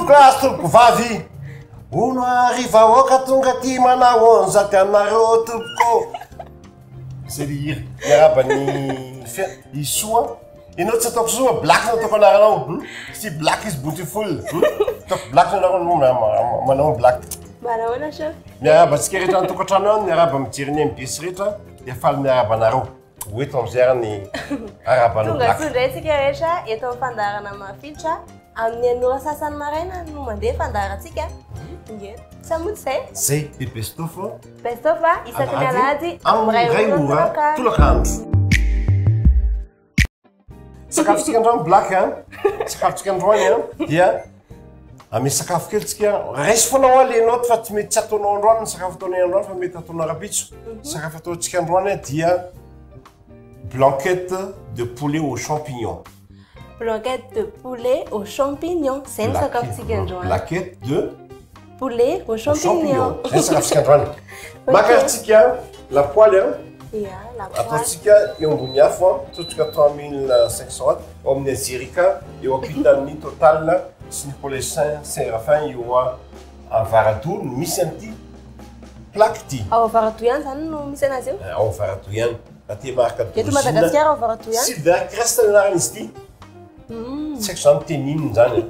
Tompoko vavy. Ono arivahoaka tonga ty manao an'izay anareo tompoko. C'est rire. Miarabany isoa. Ianao tsy ataoko soa black no ataoko anaranao. Si black is beautiful. Ataoko black no manao black. Marahoana chef? Miarabantsika rehetra ny tokantrano ao miaraba mijery ny MBS rehetra dia faly miaraba anareo. Hoeto am'izay ary ny arabanao black. Tonga soa tsika rehetra eto amin'ny fandaharana mafilotra amin'ny anora sasany maraina no mandeha fandaharantsika. Inge. Samotsy zay? Zay de best of. Best of isaky ny alahady amin'ny ray ora tolakandro. Sakafontsika androany black sakafontsika androany dia amy sakafo kely tsika raisy foana alenao fa tsy mety tsy ataonao androany ny sakafo ataonay androany fa mety ataonao rapitso. Sakafo ataontsika androany dia blanquette de poulet aux champignons. Blanquette de poulet aux champignons. C'est une sakafo androany. Blanquette de poulet aux champignons. C'est une sakafo androany. Makaritsika la poêle la poêle. Ataontsika eo ambony afo ataontsika 3500 ao amin'ny azerika eo ampita amin'ny total sy ny poulet Saint-Raphaël eo a Varadou misy an'ity plaque ty. Ao Varadou ihany zany no misy anazy eo? Ao Varadou ihany. Aty marque d'origine. Eto Madagasikara ao Varadou ihany? Silver Crest anarany izy ty. Tsy haiko zany teny inona zany.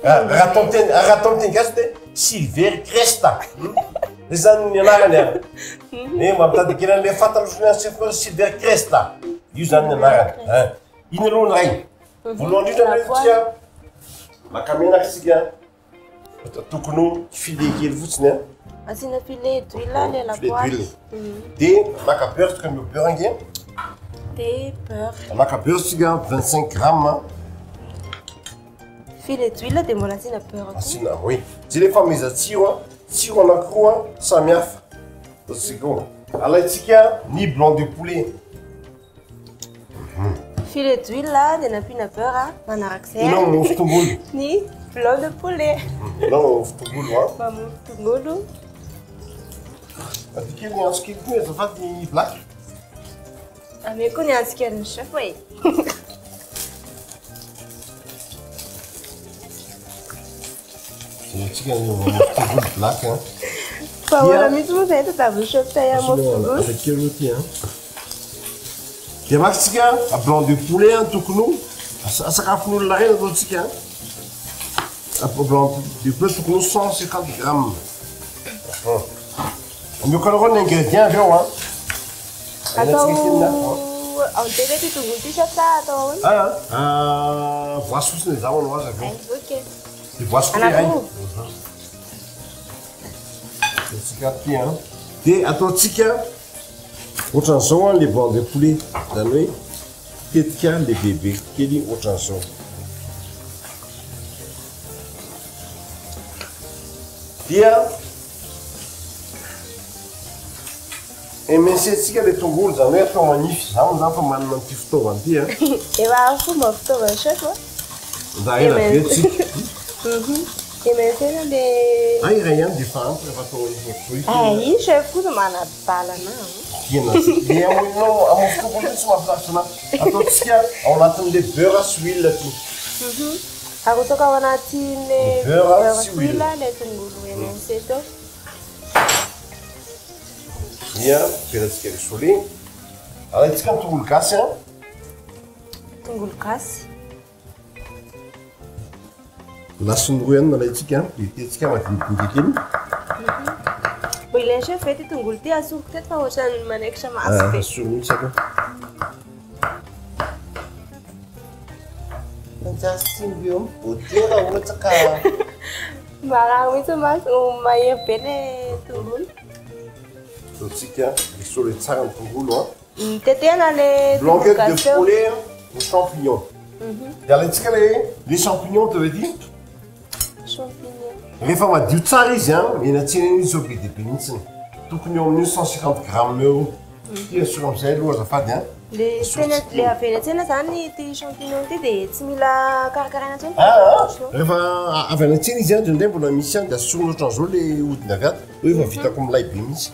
Raha atao miteny gasy de Silver Crest. Zay zany ny anarany mampitady kely an'le fantan'le Silver Crest. Io zany ny anarany. Iny aloha ny ray. Voalohany indrindra tsika maka menaka tsika tokony filet kely fotsiny asina filet d'huile le lapoaly. De maka beurre tsika mio beurre nge. De beurre. Maka beurre tsika 25 grammes. Filet d'huile de mbola asina beurre. Asina oui. Zay le fameza tsiro anankiroa samy hafa. Tsika alaitsika ny blanc de poulet. Filet d'huile de nampina beurre manarak'izay. Ilao mofo tongolo. Ny blanc de poulet. Ilao mofo tongolo Mofo tongolo. Aty kely ny antso kely koa azafady ny black. Ameko ny antsika ny chef way. Tsika ny mofo tongolo black Fa ora mihitsy moa zay tadavy chef tay mofo tongolo. Aty kely oty dia makitsika blanc de poulet tokony asakafon'olona reny ataontsika blanc de poulet tokony 150 grammes. Amioko anareo ny ingrédients avy ao atao enterré ty tongolo ty chef sa atao ahoana? Voasy fotsiny zahoanao azy avy eo. Ok. De voasy koa iray. Ataontsika aty de ataontsika ohatran'izao le blanc de poulet zany hoe tetika le bebe kely ohatran'izao. Dia ementsetsika le tongolo zany hoe atao manify zaho zany fa manana an'ity fitaovana ity efa fomba fitaovana chef nda ela be tsika. Emencena le iray ihany de efa ampy rehefa atao ohatran'izao. Io chef kosa manadalana. Le amoinao amofo tongolo tsy mampisarotra anazy. Ataontsika ao anatin'le beurre sy huile ty. Arotsaka ao anatin'le beurre sy huile le tongolo emencé teo. Dia peratsika risole. Alaitsika ny tongolo gasy Tongolo gasy. Lasiny roa ihany nalaitsika de tetsika madinidinika kely. Bo ilainy chef ty tongolo ty asoko teto fa ohatrany manaikitra maso be. Asolo mihitsy aka. Fantsasiny eo botera ohatsaka. Marahaba mihitsy maso mahery be le tongolo. Ataontsika risole tsara ny tongolo Tetehana le blanquette de poulet aux champignons. De alaitsika les champignons te veut dire champignon. Rehefa madio tsara izy menatsena izy zao be dia be mihitsiny. Tokony eo amin'ny 150 grammes eo. Ty asolo am'izay aloha azafady le avy an-tsena zany ty champignon ty dia tsy mila karakaraina intsony. Rehefa avy any an-tsena izy ndraindray mbola misy de asolona ohatran'izao le hodiny avy ato hoe efa vitako milay be mihitsy.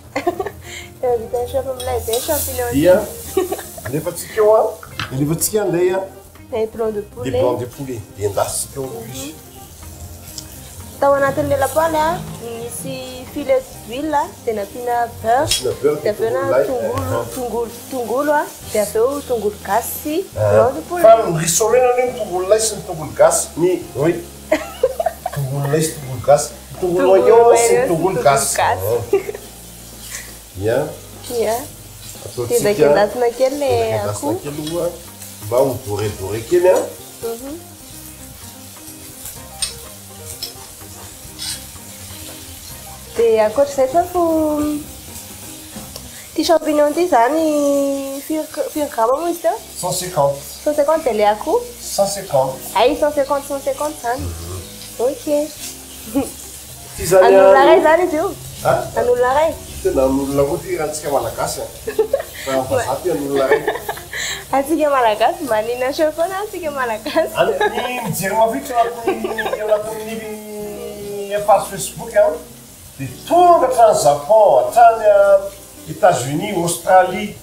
Efa vitany chef milay be champignon. Dia alefatsika eo alefatsika an'ilay les blancs de poulet. Les blancs de poulet. De endasitsika eo izy. Tao anatin'ilay lapoaly misy filet d'huile dia nampiana beurre dia aveo tongolo dia aveo tongolo gasy sy blanc de poulet. Fa ny rissolena ny tongolo lay sy ny tongolo gasy ny oui tongolo lay sy tongolo gasy tongolo oignon sy tongolo gasy. Ia. Dia endasina kely ilay akoho. Mba ho doré kely a. Dia ankoatr'izay fo ty champignon ty zany firy grama moa izy teo? 150. 150 dia ilay akoho? 150. Ay 150 zany. Ok. Zany an'olona ray zany izy io? An'olona ray? Tena an'olona koa ty rahantsika malagasy a. Raha vazaha ty an'olona ray. Antsika malagasy manina chef foana antsika malagasy. Ny mijery mavitra anatin'ny page Facebook dia tonga hatrany Japon, hatrany États-Unis, Australie,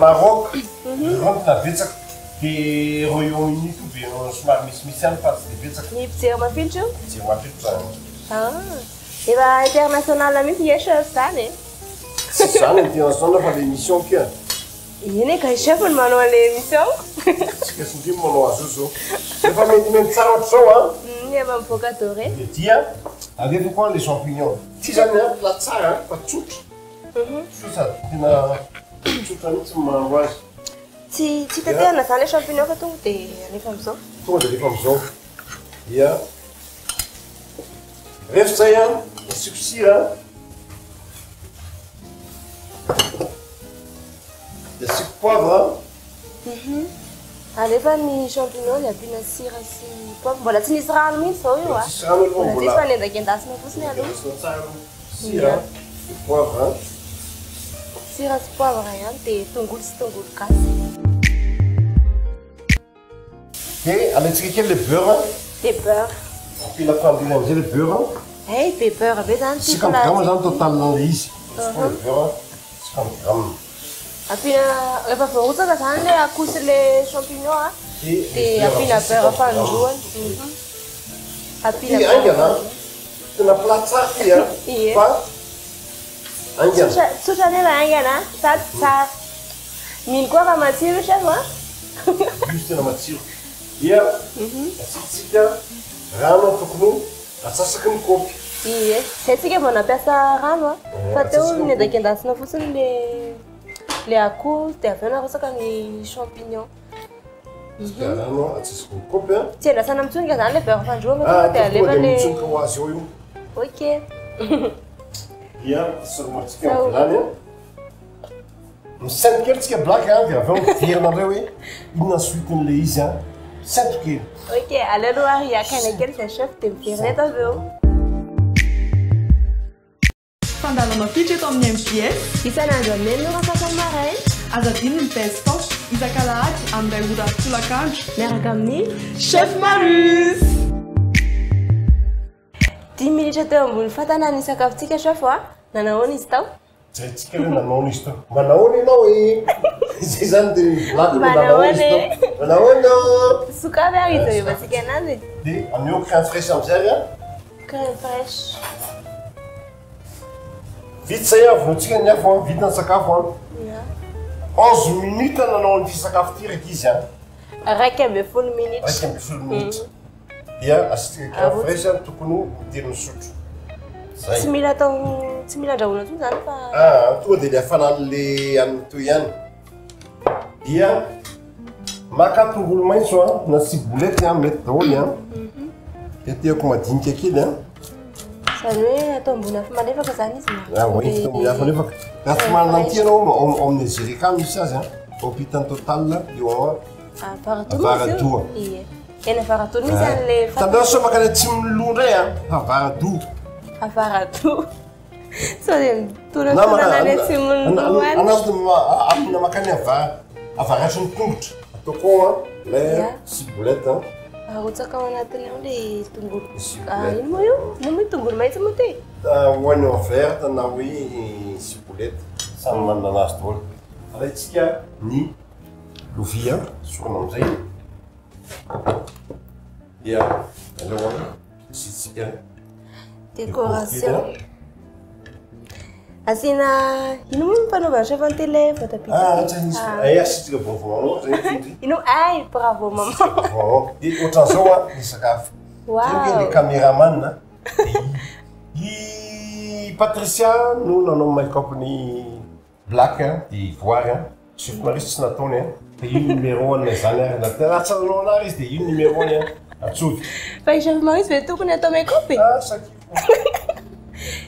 Maroc, ireo tena betsaka. Dia Royaume-Uni koa be somary misimisy ihany fa tsy dia betsaka. Ny mpijery mafilitra io? Mijery mafilitra zany. Efa international mihitsy nge chef zany e? Tsy zany international fa l'émission kia. Iny e ka chef no manao an'ilay émission. Tsika sy ndrimo manao azy io zao. Efa mentimety tsara ohatr'izao efa mivoaka doré. Dia aveo koa les champignons. Ty zany plat tsara fa tsotra. Tsotra tena tsotra mihitsy mahandro azy. Tsy tetehana zany le champignon fa tonga dia alefa amizao. Tonga dia alefa amizao. Dia rehefa zay asiko sira. Dia asiko poivre. Alefa ny champignon dia ampiana sira sy poivre. Mbola tsy nisy rano mihitsy zao io a. Tsisy rano aloha mbola tsisy fanendakendasina fotsiny aloha. Sira, poivre. Sira sy poivre ihany dia tongolo sy tongolo gasy. Dia alaitsika kely le beurre. Dia beurre. Ampila fandila amizay le beurre. Be beurre be zany 50 grammes zany totalin'ilay izy. Beurre 50 grammes. Ampiana rehefa voarotsaka zany le akoho sy le champignon dia ampiana beurre fanindroany. Ampiana aingana tena plat tsara ty fa aingana. Tsotra nefa aingana sady tsara. Mino koa fa matsiro chef a. Izy tena matsiro. Dia asitsika rano tokony atsasaky ny kaopy. Ie, zay tsika vao nampiasa rano a. Fa teo nendakendasina fotsiny le akoho dia aveo narotsaka ny champignon. Rano atsasaky ny kaopy a. Tsy endasana mitsonika zany le beurre fandroana fa dia alefa le. Mitsonika ho azy eo io. Ok. Dia saromatsika amin'ny vilany a. Misainto kely tsika black dia aveo miverina andreo hoe inona suiten'le izy a. Misainto kely. Ok, aleo aloha hiakaina kely zay chef dia miverina eto aveo. Fandala mafitra eto amin'ny MPS. Isan'andro ameny no raha-sasany aza adiny ny best-of isan-kalahady amin'ny ray ora tolakandro miaraka amin'ny Chef Marus. 10 minitra teo ambony fatana ny sakafontsika chef a. Nanahoana izy tao? Zay tsika hoe nanahoana izy tao. Manahoana ianao zay zany dia blague manahoana izy tao. Manahoana. Sokavy ary izy efa tsika ananjy. Dia ameo crème fraîche amizay Crème fraîche. Vite zay vonotsika ny afo vita ny sakafo 11 minutes nanao ny sakafo ty raiky izy Raiky amby folo minitra. Raiky amby folo minitra. Dia asitsika crème fraîche tokony midiny misotro. Tsy mila atao tsy mila andrahoina intsony zany fa tonga dia le hafanan'le an'ny toy ihany. Dia maka tongolo maitso na ciboulette mety daholo tetehako madinika kely zany hoe atao ambony afo malefaka zany izy oui atao ambony afo malefaka. Raha tsy manana an'ity ianao ao amin'ny Azerika misy azy hôpital total eo Avaradoa. Ie. Eny Avaradoa misy an'le tandao so makany Tsimilo indray Avaradoa. Avaradoa. Sao dia mitona any Tsimilo any. Amina makany avaratry ny tongotra. Ataoko le ciboulette arotsaka ao anatiny ao le tongolo. Ino moa io? Ino moa tongolo maitso moa ty? Oignon vert na hoe ciboulette. Samy manana anazy daholo. Alaitsika ny lovia sorona amizay. Dia aloha asitsika Décoration. Asina ino moa fanaovana chef en télé voatabia. Asitsika vaovao Ino ay bravo maman. Dia ohatran'izao ny sakafo. Wow. Le caméraman i Patricia no nanao make-up-ny black dia voary chef Maurice tsy nataony dia io numéro an'ilay zany ary natsananao anary izy dia io numéro any atsoky. Fa i chef Maurice ve tokony atao make-up e?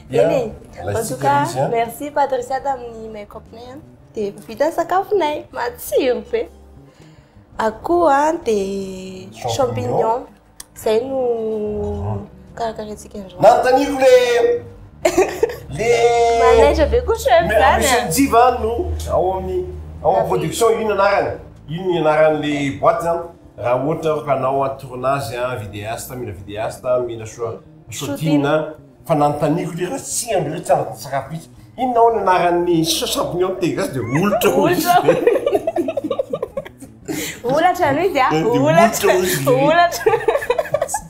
Bien. En tout cas, merci Patricia tamin'ny make-up-nay dia vita ny sakafonay matsiro be. Akoho dia champignon. Zay no karakaraintsika andro. Nanotaniko le manaitra be koa chef zany. Misy jiva no ao amin'ny production ino anarany. Ino ny anaran'le boîte zany. Raha ohatra ka anao en tournage vidéaste, mila vidéaste, mila shooting fa nanotaniko le raha tsy amby tsara sakafo izy. Inona ny anaran'ny champignon tegasy dia olitra. Olatra no izy olatra.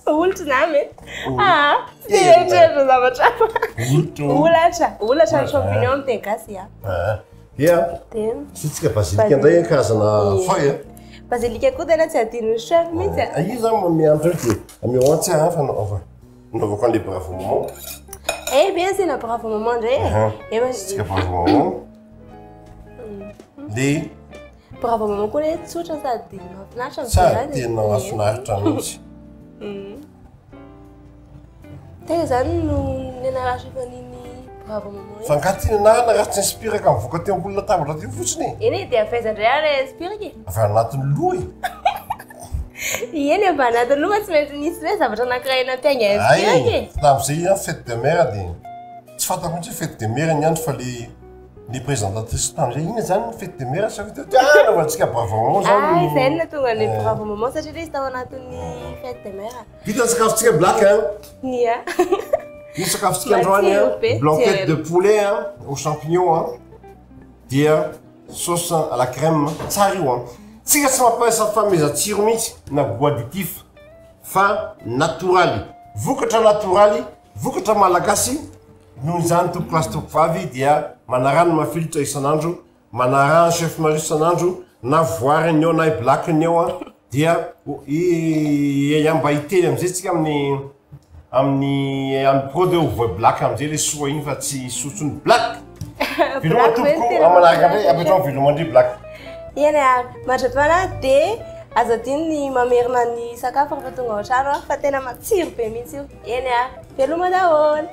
Olatra nami. Eritreretra zavatra. Olatra champignon tegasy Sitsika bazilika indray karazana feuille. Bazilika koa tena tsy adino chef mihitsy. Io zany miantso dia ameo antsy fanaovako an'ilay bravo maman. Eh bien c'est la bravo maman ndray. Sitsika bravo maman. Le bravo maman koa le tsotra sady mahafinaritra sady tena mahafinaritra mihitsy. Tena zany no nenaraha chef an'iny bravo maman. Fa angaty nenarana raha tsy inspiraka mivoaka teo ambony latabatra teo fotsiny. Eny dia fahaizandray ary inspiraka. Avy anatin'ny loha Eny mba anatin'ny loha tsy maintsy nisy hoe zavatra anankiray nampiainga inspiraka. Tamin'izay fête de mère dia tsy fantako mihitsy fête de mère ny andro fa le présentatrice tamin'izay iny zany fête de mère sa vita naovantsika bravo maman zany. Izay no tonga ny bravo maman satria izy tao anatin'ny fête de mère. Vita ny sakafontsika black Nia. Ny sakafontsika androany blanquette de poulet aux champignons dia sauce à la crème tsara io tsika tsy mampiasa fanomezan-tsiro mihitsy na goût additif fa natoraly vokatra natoraly vokatra malagasy noho izany tompolasy tompovavy dia manarano mafilitra isan'andro manarano chef Maurice isan'andro na voary ny eo na black ny eo dia mba hitely amizay tsika amin'ny produit voa black amizay le soa iny fa tsy sotsony black viloma tompoko amanaraka amizay apetrao viloma ndry black. Eny matrapana dia azo adiny ny mamerina ny sakafo rehefa tonga ao an-trano fa tena matsiro be mihitsy io. Eny veloma daholo.